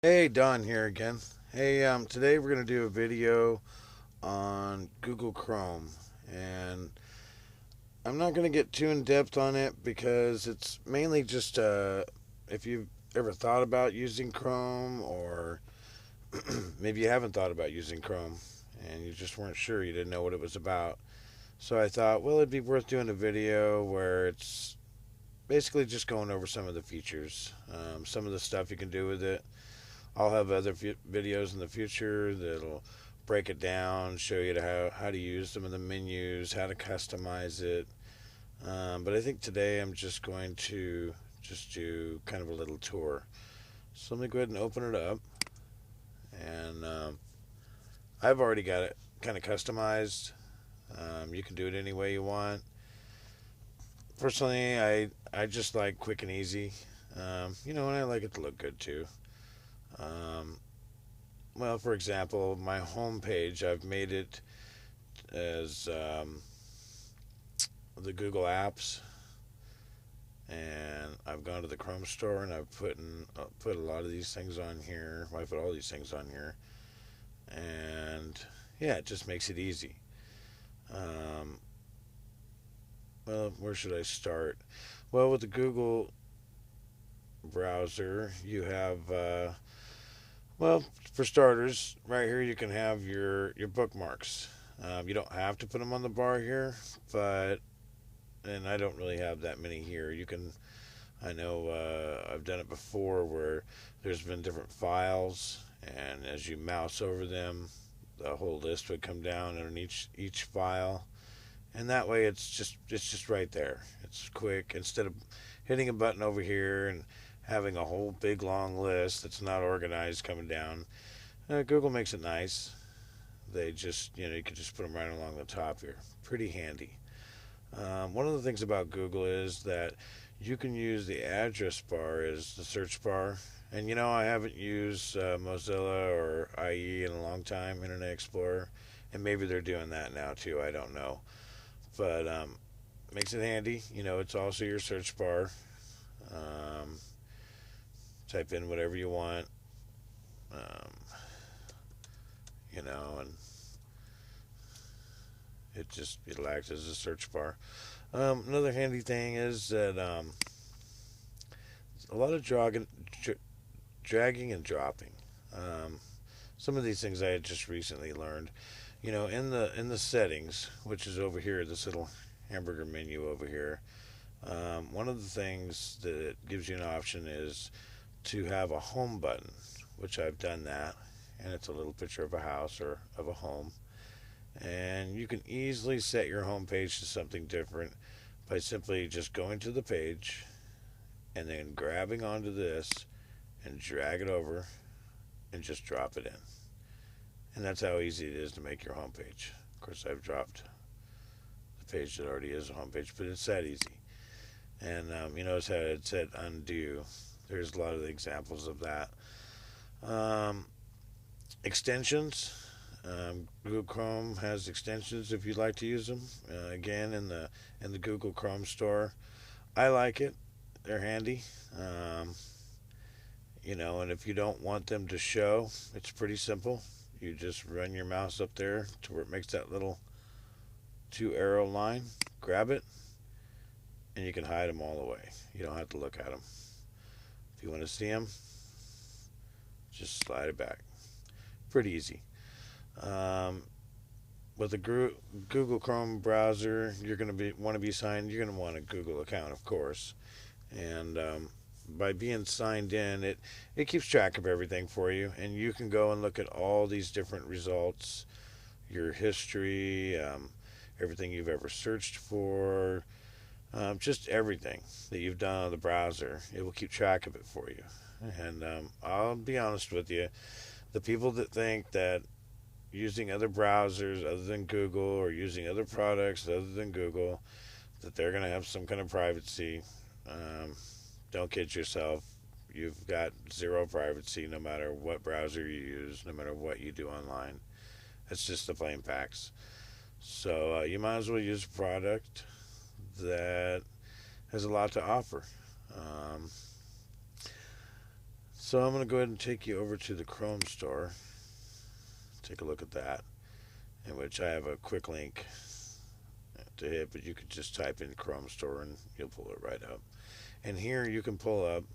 Hey, Don here again. Hey, today we're gonna do a video on Google Chrome, and I'm not gonna get too in depth on it because it's mainly just if you've ever thought about using Chrome, or maybe you haven't thought about using Chrome and you just weren't sure, you didn't know what it was about. So I thought, well, it'd be worth doing a video where it's basically just going over some of the features, some of the stuff you can do with it. I'll have other videos in the future that'll break it down, show you how to use some of the menus, how to customize it. But I think today I'm just going to just do kind of a little tour. So let me go ahead and open it up. And I've already got it kind of customized. You can do it any way you want. Personally, I just like quick and easy. And I like it to look good too. Um, Well, for example, my home page, I've made it as the Google Apps, and I've gone to the Chrome store and I've put a lot of these things on here. Well, I put all these things on here, and yeah, it just makes it easy. Um, well, where should I start? Well, with the Google browser, you have well, for starters, right here you can have your bookmarks. You don't have to put them on the bar here, but and I don't really have that many here. You can, I know I've done it before where there's been different files, and as you mouse over them, the whole list would come down on each file, and that way it's just right there. It's quick instead of hitting a button over here and having a whole big long list that's not organized coming down. Google makes it nice. They just, you can just put them right along the top here. Pretty handy. One of the things about Google is that you can use the address bar as the search bar. And I haven't used Mozilla or IE in a long time, Internet Explorer. And maybe they're doing that now too. I don't know. But makes it handy. It's also your search bar. Um, Type in whatever you want. Um, and it'll act as a search bar. Another handy thing is that a lot of dragging and dropping. Um, some of these things I had just recently learned. In the settings, which is over here, this little hamburger menu over here. One of the things that it gives you an option is to have a home button, which I've done that, and it's a little picture of a house or of a home. And you can easily set your home page to something different by simply just going to the page and then grabbing onto this and drag it over and just drop it in. And that's how easy it is to make your home page. Of course, I've dropped the page that already is a home page, but it's that easy. And you notice how it said undo. There's a lot of examples of that. Um, Extensions. Google Chrome has extensions if you'd like to use them. Again, in the Google Chrome store, I like it. They're handy. And if you don't want them to show, it's pretty simple. You just run your mouse up there to where it makes that little two arrow line. Grab it, and you can hide them all away. You don't have to look at them. If you want to see them, just slide it back. Pretty easy. Um, with the Google Chrome browser, you're going to want to be signed. You're going to want a Google account, of course, and by being signed in, it keeps track of everything for you, and you can go and look at all these different results, your history, everything you've ever searched for, just everything that you've done on the browser. It will keep track of it for you. And I'll be honest with you, the people that think that using other browsers other than Google or using other products other than Google, that they're going to have some kind of privacy. Don't kid yourself. You've got zero privacy no matter what browser you use, no matter what you do online. That's just the plain facts. So you might as well use a product that has a lot to offer. Um, So I'm going to go ahead and take you over to the Chrome store. Take a look at that, in which I have a quick link to hit, but you could just type in Chrome store and you'll pull it right up. And here you can pull up,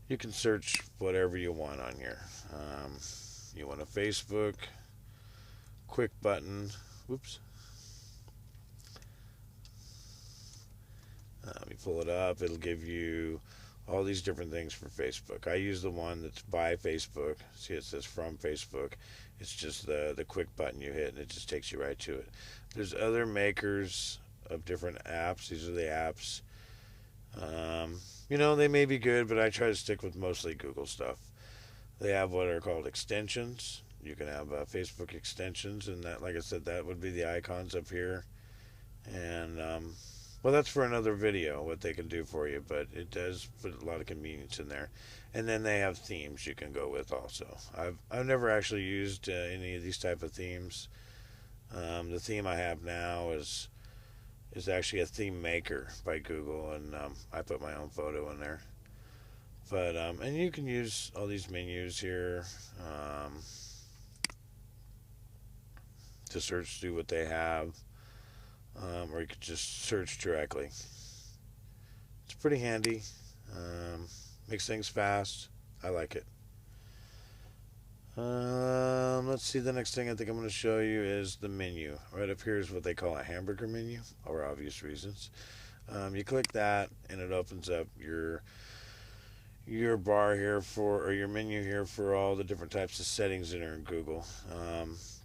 you can search whatever you want on here. You want a Facebook quick button. Whoops. You pull it up, it'll give you all these different things for Facebook. I use the one that's by Facebook. See, it says from Facebook. It's just the quick button you hit and it just takes you right to it. There's other makers of different apps. These are the apps. They may be good, but I try to stick with mostly Google stuff. They have what are called extensions. You can have Facebook extensions, and that, like I said, that would be the icons up here. And well, that's for another video, what they can do for you, but it does put a lot of convenience in there. And then they have themes you can go with also. I've never actually used any of these type of themes. The theme I have now is actually a theme maker by Google, and I put my own photo in there. But and you can use all these menus here to search through what they have. Or you could just search directly. It's pretty handy. Makes things fast. I like it. Let's see, the next thing I think I'm going to show you is the menu. Right up here is what they call a hamburger menu, for obvious reasons. You click that and it opens up your bar here or your menu here for all the different types of settings that are in Google.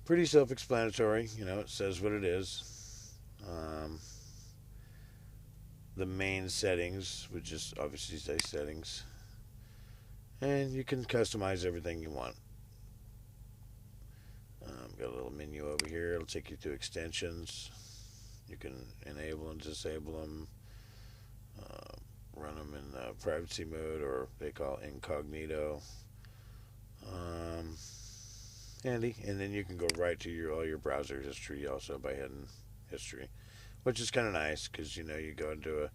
Pretty self-explanatory. It says what it is. The main settings, which is obviously say settings, and you can customize everything you want. Got a little menu over here. It'll take you to extensions. You can enable and disable them, run them in privacy mode, or they call incognito. Handy. And then you can go right to all your browser history also by hitting history, which is kind of nice because you go into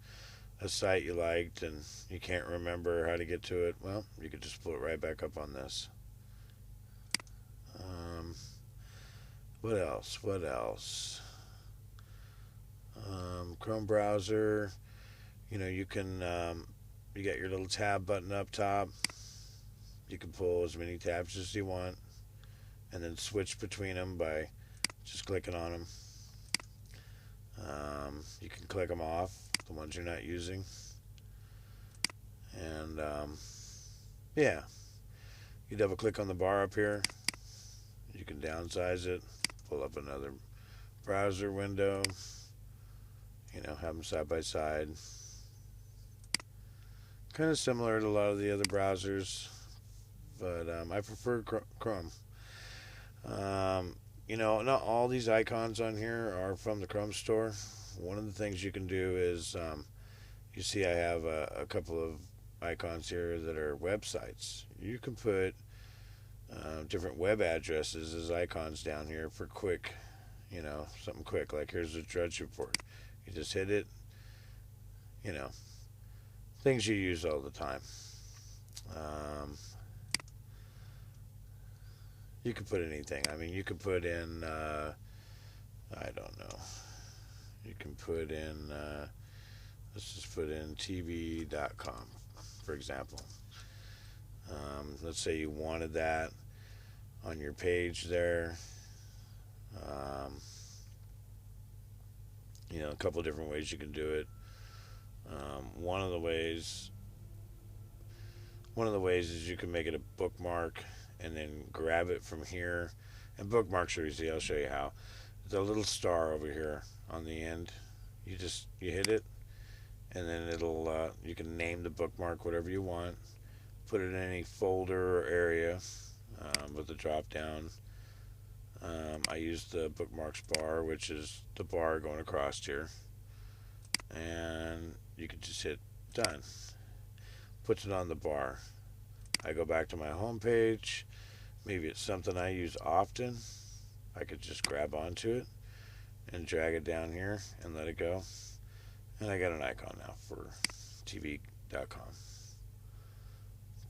a site you liked and you can't remember how to get to it. Well, you could just pull it right back up on this. What else? Chrome browser. You can you got your little tab button up top. You can pull as many tabs as you want and then switch between them by just clicking on them. You can click them off, the ones you're not using. And yeah, you double click on the bar up here. You can downsize it, pull up another browser window, have them side by side. Kind of similar to a lot of the other browsers, but I prefer Chrome. Not all these icons on here are from the Chrome store. One of the things you can do is, you see I have a couple of icons here that are websites. You can put different web addresses as icons down here for quick, something quick. Like here's a Drudge Report. You just hit it, things you use all the time. You could put anything. You could put in, I don't know. You can put in, let's just put in TV.com, for example. Let's say you wanted that on your page there. A couple different ways you can do it. One of the ways is you can make it a bookmark and then grab it from here. And bookmarks are easy. I'll show you how. The little star over here on the end, you hit it, and then it'll you can name the bookmark whatever you want. Put it in any folder or area with the drop down. I use the bookmarks bar, which is the bar going across here, and you can just hit done. Puts it on the bar. I go back to my home page. Maybe it's something I use often. I could just grab onto it and drag it down here and let it go, and I got an icon now for TV.com.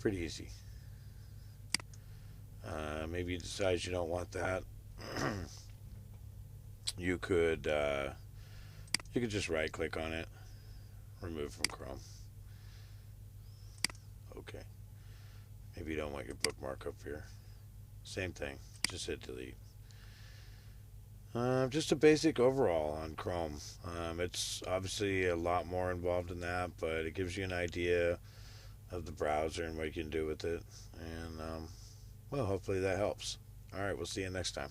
Pretty easy. Maybe you decide you don't want that. you could uh, you could just right click on it, remove from Chrome. Okay. Maybe you don't want your bookmark up here. Same thing. Just hit delete. Just a basic overall on Chrome. It's obviously a lot more involved in that, but it gives you an idea of the browser and what you can do with it. And, well, hopefully that helps. All right, we'll see you next time.